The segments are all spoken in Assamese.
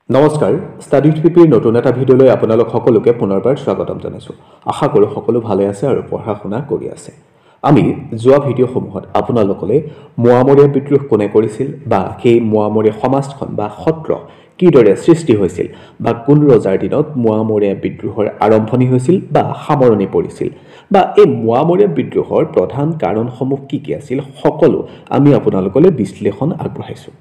নমস্কাৰ ষ্টাডি ট্ৰিপিৰ নতুন এটা ভিডিঅ'লৈ আপোনালোক সকলোকে পুনৰবাৰ স্বাগতম জনাইছোঁ। আশা কৰোঁ সকলো ভালে আছে আৰু পঢ়া শুনা কৰি আছে। আমি যোৱা ভিডিঅ'সমূহত আপোনালোকলৈ মোৱামৰীয়া বিদ্ৰোহ কোনে কৰিছিল বা সেই মোৱামৰীয়া সমাজখন বা সত্ৰ কিদৰে সৃষ্টি হৈছিল বা কোন ৰজাৰ দিনত মোৱামৰীয়া বিদ্ৰোহৰ আৰম্ভণি হৈছিল বা সামৰণি পৰিছিল বা এই মোৱামৰীয়া বিদ্ৰোহৰ প্ৰধান কাৰণসমূহ কি কি আছিল সকলো আমি আপোনালোকলৈ বিশ্লেষণ আগবঢ়াইছোঁ।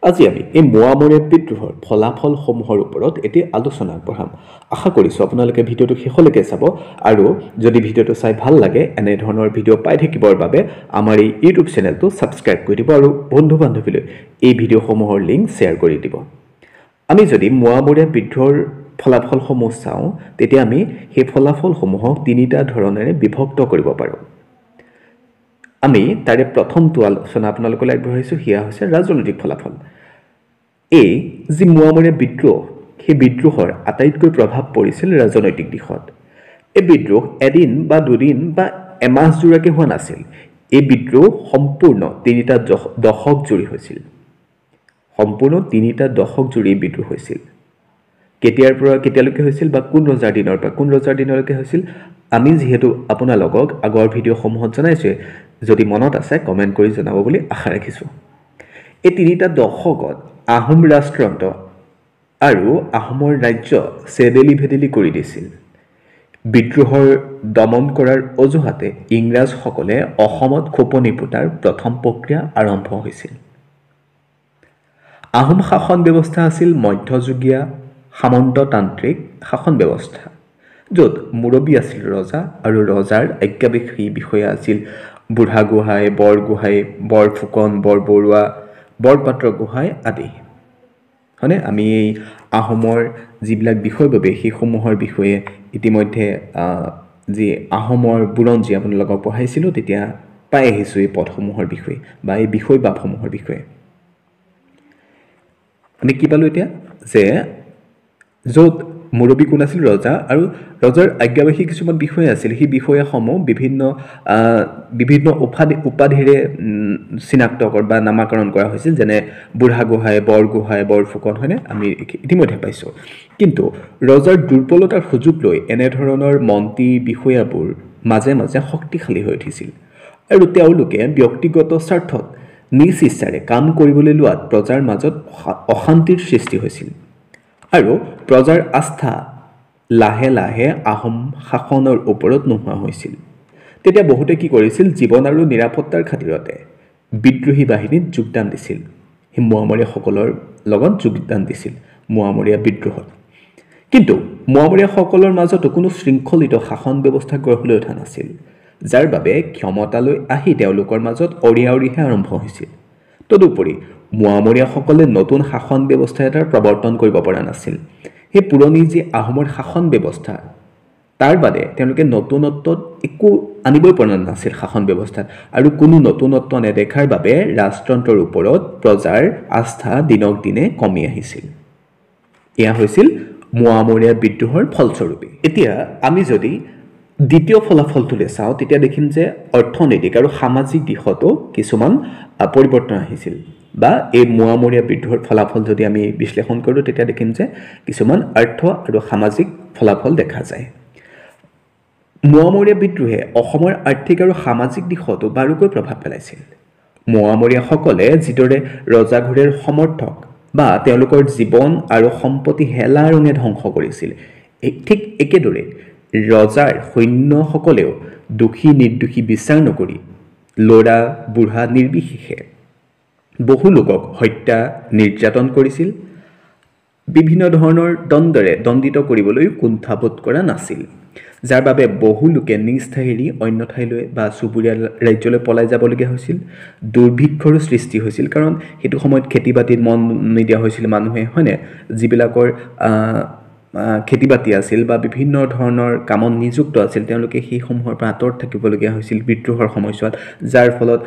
আজি আমি এই মোৱামৰীয়া বিদ্ৰোহৰ ফলাফলসমূহৰ ওপৰত এটি আলোচনা আগবঢ়াম। আশা কৰিছোঁ আপোনালোকে ভিডিঅ'টো শেষলৈকে চাব আৰু যদি ভিডিঅ'টো চাই ভাল লাগে এনে ধৰণৰ ভিডিঅ' পাই থাকিবৰ বাবে আমাৰ এই ইউটিউব চেনেলটো ছাবস্ক্ৰাইব কৰি দিব আৰু বন্ধু বান্ধৱীলৈ এই ভিডিঅ'সমূহৰ লিংক শ্বেয়াৰ কৰি দিব। আমি যদি মোৱামৰীয়া বিদ্ৰোহৰ ফলাফলসমূহ চাওঁ তেতিয়া আমি সেই ফলাফলসমূহক তিনিটা ধৰণেৰে বিভক্ত কৰিব পাৰোঁ। আমি তাৰে প্ৰথমটো আলোচনা আপোনালোকলৈ আগবঢ়াইছোঁ, সেয়া হৈছে ৰাজনৈতিক ফলাফল। এই যি মোৱামৰীয়া বিদ্ৰোহ সেই বিদ্ৰোহৰ আটাইতকৈ প্ৰভাৱ পৰিছিল ৰাজনৈতিক দিশত। এই বিদ্ৰোহ এদিন বা দুদিন বা এমাহ জোৰাকৈ হোৱা নাছিল। এই বিদ্ৰোহ সম্পূৰ্ণ তিনিটা দশক জুৰি হৈছিল। সম্পূৰ্ণ তিনিটা দশক জুৰি বিদ্ৰোহ হৈছিল। কেতিয়াৰ পৰা কেতিয়ালৈকে হৈছিল বা কোন ৰজাৰ দিনৰ পৰা কোন ৰজাৰ দিনলৈকে হৈছিল আমি যিহেতু আপোনালোকক আগৰ ভিডিঅ'সমূহত জনাইছোঁ, যদি মনত আছে কমেণ্ট কৰি জনাব বুলি আশা ৰাখিছোঁ। এই তিনিটা দশকত আহোম ৰাষ্ট্ৰযন্ত্ৰ আৰু আহোমৰ ৰাজ্য চেদেলি ভেদেলি কৰি দিছিল। বিদ্ৰোহৰ দমন কৰাৰ অজুহাতে ইংৰাজসকলে অসমত খোপনি পোতাৰ প্ৰথম প্ৰক্ৰিয়া আৰম্ভ হৈছিল। আহোম শাসন ব্যৱস্থা আছিল মধ্যযুগীয় সামন্ততান্ত্ৰিক শাসন ব্যৱস্থা, য'ত মুৰব্বী আছিল ৰজা আৰু ৰজাৰ আজ্ঞাবহী বিষয়া আছিল বুঢ়াগোহাঁই, বৰগোহাঁই, বৰফুকন, বৰবৰুৱা, বৰপাত্ৰ গোহাঁই আদি। হয়নে? আমি এই আহোমৰ যিবিলাক বিষয়ববী সেইসমূহৰ বিষয়ে ইতিমধ্যে যি আহোমৰ বুৰঞ্জী আপোনালোকক পঢ়াইছিলোঁ তেতিয়া পাই আহিছোঁ এই পদসমূহৰ বিষয়ে বা এই বিষয়বাবসমূহৰ বিষয়ে। আমি কি পালোঁ এতিয়া যে য'ত মুৰব্বী কোন আছিল ৰজা আৰু ৰজাৰ আজ্ঞাবহী কিছুমান বিষয় আছিল, সেই বিষয়াসমূহ বিভিন্ন উপাধিৰে চিনাক্ত বা নামাকৰণ কৰা হৈছিল, যেনে বুঢ়াগোহাঁই, বৰগোহাঁই, বৰফুকন, হয়নে? আমি ইতিমধ্যে পাইছোঁ। কিন্তু ৰজাৰ দুৰ্বলতাৰ সুযোগ লৈ এনেধৰণৰ মন্ত্ৰী বিষয়াবোৰ মাজে মাজে শক্তিশালী হৈ উঠিছিল আৰু তেওঁলোকে ব্যক্তিগত স্বাৰ্থত নিজ ইচ্ছাৰে কাম কৰিবলৈ লোৱাত প্ৰজাৰ মাজত অশান্তিৰ সৃষ্টি হৈছিল আৰু প্ৰজাৰ আস্থা লাহে লাহে আহোম শাসনৰ ওপৰত নোহোৱা হৈছিল। তেতিয়া বহুতে কি কৰিছিল, জীৱন আৰু নিৰাপত্তাৰ খাতিৰতে বিদ্ৰোহী বাহিনীত যোগদান দিছিল। সেই মোৱামৰীয়াসকলৰ লগত যোগদান দিছিল মোৱামৰীয়া বিদ্ৰোহত। কিন্তু মোৱামৰীয়াসকলৰ মাজতো কোনো শৃংখলিত শাসন ব্যৱস্থা গঢ় লৈ উঠা নাছিল, যাৰ বাবে ক্ষমতালৈ আহি তেওঁলোকৰ মাজত অৰিয়া-অৰিহে আৰম্ভ হৈছিল। তদুপৰি মোৱামৰীয়াসকলে নতুন শাসন ব্যৱস্থা এটাৰ প্ৰৱৰ্তন কৰিব পৰা নাছিল। সেই পুৰণি যি আহোমৰ শাসন ব্যৱস্থা তাৰ বাদে তেওঁলোকে নতুনত্বত একো আনিবই পৰা নাছিল শাসন ব্যৱস্থাত, আৰু কোনো নতুনত্ব নেদেখাৰ বাবে ৰাজতন্ত্ৰৰ ওপৰত প্ৰজাৰ আস্থা দিনক দিনে কমি আহিছিল। এয়া হৈছিল মোৱামৰীয়া বিদ্ৰোহৰ ফলস্বৰূপে। এতিয়া আমি যদি দ্বিতীয় ফলাফলটোলৈ চাওঁ তেতিয়া দেখিম যে অৰ্থনৈতিক আৰু সামাজিক দিশতো কিছুমান পৰিৱৰ্তন আহিছিল, বা এই মোৱামৰীয়া বিদ্ৰোহৰ ফলাফল যদি আমি বিশ্লেষণ কৰোঁ তেতিয়া দেখিম যে কিছুমান আৰ্থ আৰু সামাজিক ফলাফল দেখা যায়। মোৱামৰীয়া বিদ্ৰোহে অসমৰ আৰ্থিক আৰু সামাজিক দিশতো বাৰুকৈ প্ৰভাৱ পেলাইছিল। মোৱামৰীয়াসকলে যিদৰে ৰজাঘৰীয়াৰ সমৰ্থক বা তেওঁলোকৰ জীৱন আৰু সম্পত্তি হেলা ৰঙে ধ্বংস কৰিছিল, ঠিক একেদৰে ৰজাৰ সৈন্যসকলেও দোষী নিৰ্দোষী বিচাৰ নকৰি ল'ৰা বুঢ়া নিৰ্বিশেষে বহু লোকক হত্যা নিৰ্যাতন কৰিছিল। বিভিন্ন ধৰণৰ দণ্ডেৰে দণ্ডিত কৰিবলৈ কুণ্ঠাবোধ কৰা নাছিল, যাৰ বাবে বহু লোকে নিজ ঠাই এৰি অন্য ঠাইলৈ বা চুবুৰীয়া ৰাজ্যলৈ পলাই যাবলগীয়া হৈছিল। দুৰ্ভিক্ষৰো সৃষ্টি হৈছিল, কাৰণ সেইটো সময়ত খেতি বাতিত মন নিদিয়া হৈছিল মানুহে, হয়নে? যিবিলাকৰ খেতি বাতি আছিল বা বিভিন্ন ধৰণৰ কামত নিযুক্ত আছিল তেওঁলোকে সেইসমূহৰ পৰা আঁতৰত থাকিবলগীয়া হৈছিল বিদ্ৰোহৰ সময়ছোৱাত, যাৰ ফলত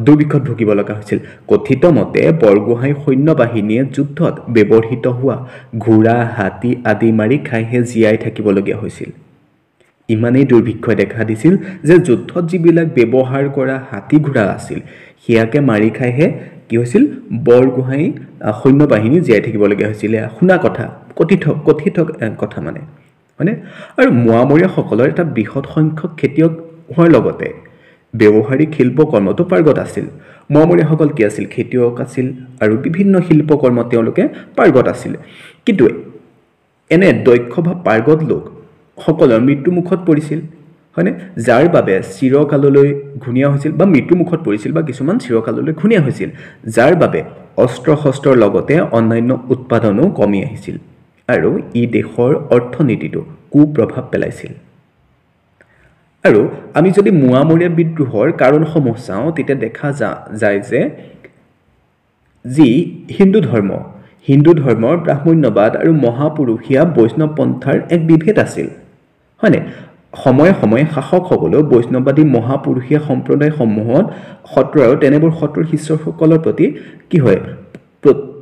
দুৰ্ভিক্ষত ভুগিব লগা হৈছিল। কথিত মতে বৰগোহাঁই সৈন্য বাহিনীয়ে যুদ্ধত ব্যৱহৃত হোৱা ঘোঁৰা, হাতী আদি মাৰি খাইহে জীয়াই থাকিবলগীয়া হৈছিল। ইমানেই দুৰ্ভিক্ষই দেখা দিছিল যে যুদ্ধত যিবিলাক ব্যৱহাৰ কৰা হাতী ঘোঁৰা আছিল সেয়াকে মাৰি খাইহে কি হৈছিল বৰগোহাঁই সৈন্যবাহিনী জীয়াই থাকিবলগীয়া হৈছিল শুনা কথা কথিত কথা মানে হয়নে আৰু মোৱামৰীয়াসকলৰ এটা বৃহৎ সংখ্যক খেতিয়ক হোৱাৰ লগতে ব্যৱহাৰিক শিল্পকৰ্মতো পাৰ্গত আছিল মোৱামৰীয়াসকল কি আছিল খেতিয়ক আছিল আৰু বিভিন্ন শিল্পকৰ্ম তেওঁলোকে পাৰ্গত আছিল কিন্তু এনে দক্ষ বা পাৰ্গত লোক সকলৰ মৃত্যুমুখত পৰিছিল হয়নে যাৰ বাবে চিৰকাললৈ ঘূণীয়া হৈছিল বা মৃত্যুমুখত পৰিছিল বা কিছুমান চিৰকাললৈ ঘূণীয়া হৈছিল যাৰ বাবে অস্ত্ৰ শস্ত্ৰৰ লগতে অন্যান্য উৎপাদনো কমি আহিছিল আৰু ই দেশৰ অৰ্থনীতিটো কুপ্ৰভাৱ পেলাইছিল আৰু আমি যদি মোৱামৰীয়া বিদ্ৰোহৰ কাৰণসমূহ চাওঁ তেতিয়া দেখা যায় যে যি হিন্দু ধৰ্মৰ ব্ৰাহ্মণ্যবাদ আৰু মহাপুৰুষীয়া বৈষ্ণৱ পন্থাৰ এক বিভেদ আছিল হয়নে সময়ে সময়ে শাসকসকলেও বৈষ্ণৱবাদী মহাপুৰুষীয়া সম্প্ৰদায়সমূহত সত্ৰ আৰু তেনেবোৰ সত্ৰৰ শিষ্যসকলৰ প্ৰতি কি হয়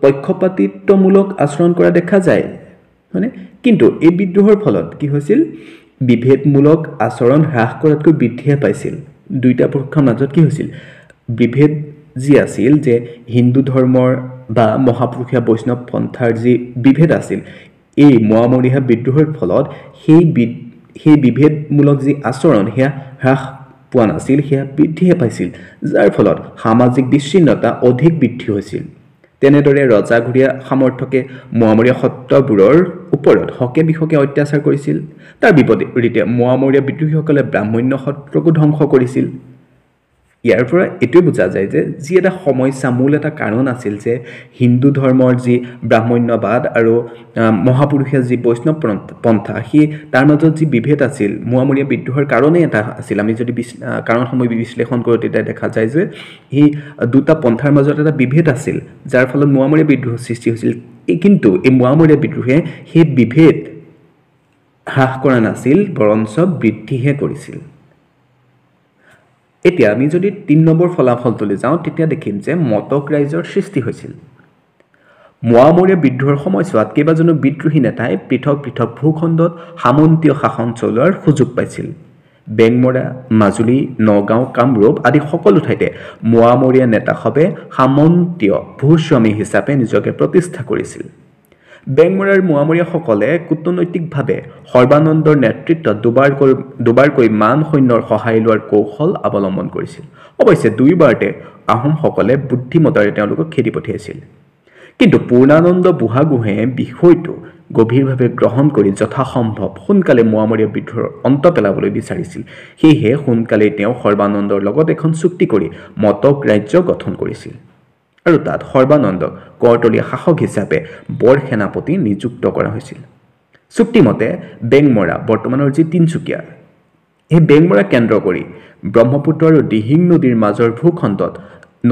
পক্ষপাতিত্বমূলক আচৰণ কৰা দেখা যায় হয়নে কিন্তু এই বিদ্ৰোহৰ ফলত কি হৈছিল বিভেদমূলক আচৰণ হ্ৰাস কৰাতকৈ বৃদ্ধিহে পাইছিল দুইটা পক্ষৰ মাজত কি হৈছিল বিভেদ যি আছিল যে হিন্দু ধৰ্মৰ বা মহাপুৰুষীয়া বৈষ্ণৱ পন্থাৰ যি বিভেদ আছিল এই মোৱামৰীয়া বিদ্ৰোহৰ ফলত সেই বিভেদমূলক যি আচৰণ সেয়া হ্ৰাস পোৱা নাছিল সেয়া বৃদ্ধিহে পাইছিল যাৰ ফলত সামাজিক বিচ্ছিন্নতা অধিক বৃদ্ধি হৈছিল তেনেদৰে ৰজাঘৰীয়া সামৰ্থকে মোৱামৰীয়া সত্ৰবোৰৰ ওপৰত হকে বিহকে অত্যাচাৰ কৰিছিল তাৰ বিপৰীতে মোৱামৰীয়া বিদ্ৰোহীসকলে ব্ৰাহ্মণ্য সত্ৰকো ধ্বংস কৰিছিল ইয়াৰ পৰা এইটোৱে বুজা যায় যে যি এটা সমস্যা মূল এটা কাৰণ আছিল যে হিন্দু ধৰ্মৰ যি ব্ৰাহ্মণ্যবাদ আৰু মহাপুৰুষীয়া যি বৈষ্ণৱ পন্থা সেই তাৰ মাজত যি বিভেদ আছিল মোৱামৰীয়া বিদ্ৰোহৰ কাৰণেই এটা আছিল আমি যদি কাৰণসমূহ বিশ্লেষণ কৰোঁ তেতিয়া দেখা যায় যে এই দুটা পন্থাৰ মাজত এটা বিভেদ আছিল যাৰ ফলত মোৱামৰীয়া বিদ্ৰোহ সৃষ্টি হৈছিল কিন্তু এই মোৱামৰীয়া বিদ্ৰোহে সেই বিভেদ হ্ৰাস কৰা নাছিল বৰঞ্চ বৃদ্ধিহে কৰিছিল এতিয়া আমি যদি ৩ নম্বৰ ফলাফলটোলৈ যাওঁ তেতিয়া দেখিম যে মটক ৰাইজৰ সৃষ্টি হৈছিল মোৱামৰীয়া বিদ্ৰোহৰ সময়ছোৱাত কেইবাজনো বিদ্ৰোহী নেতাই পৃথক পৃথক ভূখণ্ডত সামন্তীয় শাসন চলোৱাৰ সুযোগ পাইছিল বেংমৰা মাজুলী নগাঁও কামৰূপ আদি সকলো ঠাইতে মোৱামৰীয়া নেতাসৱে সামন্তীয় ভূস্বামী হিচাপে নিজকে প্ৰতিষ্ঠা কৰিছিল বেংমৰাৰ মোৱামৰীয়াসকলে কূটনৈতিকভাৱে সৰ্বানন্দৰ নেতৃত্বত দুবাৰকৈ মান সৈন্যৰ সহায় লোৱাৰ কৌশল অৱলম্বন কৰিছিল অৱশ্যে দুইবাৰতে আহোমসকলে বুদ্ধিমতাৰে তেওঁলোকক খেদি পঠিয়াইছিল কিন্তু পূৰ্ণানন্দ বুঢ়াগোহাঁয়ে বিষয়টো গভীৰভাৱে গ্ৰহণ কৰি যথাসম্ভৱ সোনকালে মোৱামৰীয়া বিদ্ৰোহৰ অন্ত পেলাবলৈ বিচাৰিছিল সেয়েহে সোনকালেই তেওঁ সৰ্বানন্দৰ লগত এখন চুক্তি কৰি মটক ৰাজ্য গঠন কৰিছিল আৰু তাত সৰ্বানন্দক কৰ্তলীয়া শাসক হিচাপে বৰ সেনাপতি নিযুক্ত কৰা হৈছিল চুক্তিমতে বেংমৰা বৰ্তমানৰ যি তিনচুকীয়া এই বেংমৰা কেন্দ্ৰ কৰি ব্ৰহ্মপুত্ৰ আৰু দিহিং নদীৰ মাজৰ ভূখণ্ডত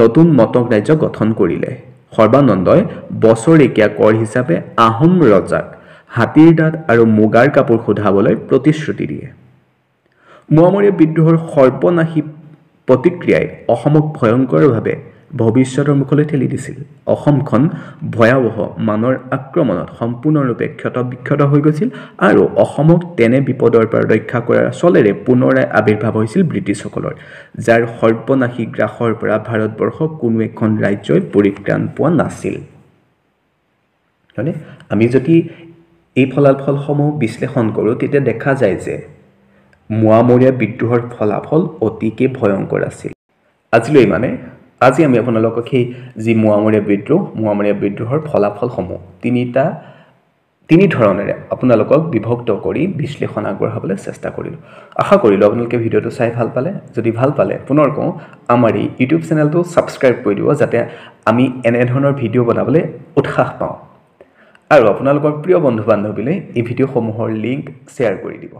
নতুন মটক ৰাজ্য গঠন কৰিলে সৰ্বানন্দই বছৰেকীয়া কৰ হিচাপে আহোম ৰজাক হাতীৰ দাঁত আৰু মুগাৰ কাপোৰ সোধাবলৈ প্ৰতিশ্ৰুতি দিয়ে মোৱামৰীয়া বিদ্ৰোহৰ সৰ্বনাশী প্ৰতিক্ৰিয়াই অসমক ভয়ংকৰভাৱে ভৱিষ্যতৰ মুখলৈ ঠেলি দিছিল অসমখন ভয়াৱহ মানৰ আক্ৰমণত সম্পূৰ্ণৰূপে ক্ষতবিক্ষত হৈ গৈছিল আৰু অসমক তেনে বিপদৰ পৰা ৰক্ষা কৰাৰ চলেৰে পুনৰাই আৱিৰ্ভাৱ হৈছিল ব্ৰিটিছসকলৰ যাৰ সৰ্বনাশী গ্ৰাসৰ পৰা ভাৰতবৰ্ষৰ কোনো এখন ৰাজ্যই পৰিত্ৰাণ পোৱা নাছিল মানে আমি যদি এই ফলাফলসমূহ বিশ্লেষণ কৰোঁ তেতিয়া দেখা যায় যে মোৱামৰীয়া বিদ্ৰোহৰ ফলাফল অতিকে ভয়ংকৰ আছিল আজিলৈ আজি আমি আপোনালোকক সেই যি মোৱামৰীয়া বিদ্ৰোহৰ ফলাফলসমূহ তিনি ধৰণেৰে আপোনালোকক বিভক্ত কৰি বিশ্লেষণ আগবঢ়াবলৈ চেষ্টা কৰিলোঁ আশা কৰিলোঁ আপোনালোকে ভিডিঅ'টো চাই ভাল পালে যদি ভাল পালে পুনৰ কওঁ আমাৰ এই ইউটিউব চেনেলটো ছাবস্ক্ৰাইব কৰি দিব যাতে আমি এনেধৰণৰ ভিডিঅ' বনাবলৈ উৎসাহ পাওঁ আৰু আপোনালোকৰ প্ৰিয় বন্ধু বান্ধৱীলৈ এই ভিডিঅ'সমূহৰ লিংক শ্বেয়াৰ কৰি দিব